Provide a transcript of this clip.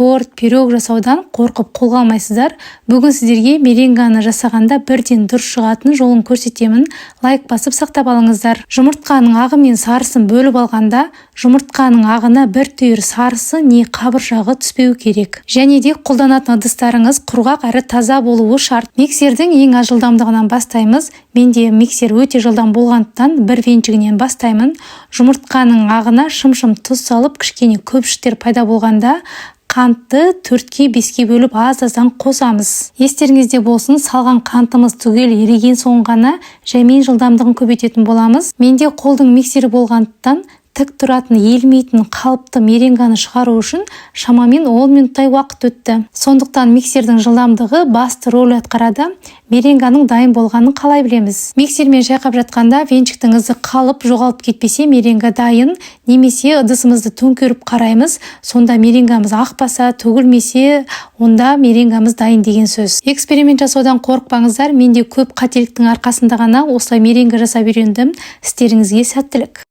торт, пирог жасаудан қорқып қолға алмайсыздар. Бүгін сіздерге меренганы жасағанда бірден дұрыс шығатын жолын көрсетемін. Лайк басып сақтап алыңыздар. Жұмыртқаның ағы мен сарысын бөліп алғанда, жұмыртқаның ағына бір түйір сарысы не қабыршағы түспеу керек. Және де қолданатын ыдыстарыңыз құрғақ әрі таза болуы шарт. Миксердің ең аз жылдамдығынан бастаймыз. Менде миксер өте жылдам болғандықтан бір венчигінен бастаймын. Жұмыртқаның ағына шым-шым тұз салып, кішкене көпшіктер пайда болғанда қантты 4-5-ке бөліп аз-аздан қосамыз. Естеріңізде болсын, салған қантымыз түгел еріген соң ғана жәймен жылдамдығын көбейтетін боламыз. Менде қолдың миксері болғандықтан тік тұратын, елмейтін қалыпты меренганы шығару үшін шамамен 10 минуттай уақыт өтті. Сондықтан миксердің жылдамдығы басты рөл атқарады. Меренганың дайын болғанын қалай білеміз? Миксермен шайқап жатқанда венчиктің ізі қалып жоғалып кетпесе, меренга дайын. Немесе ыдысымызды төңкеріп қараймыз, сонда меренгамыз ақпаса, төгілмесе, онда меренгамыз дайын деген сөз. Эксперимент жасаудан қорықпаңыздар. Менде көп қателіктің арқасында ғана осылай меренга жасап үйрендім. Істеріңізге сәттілік.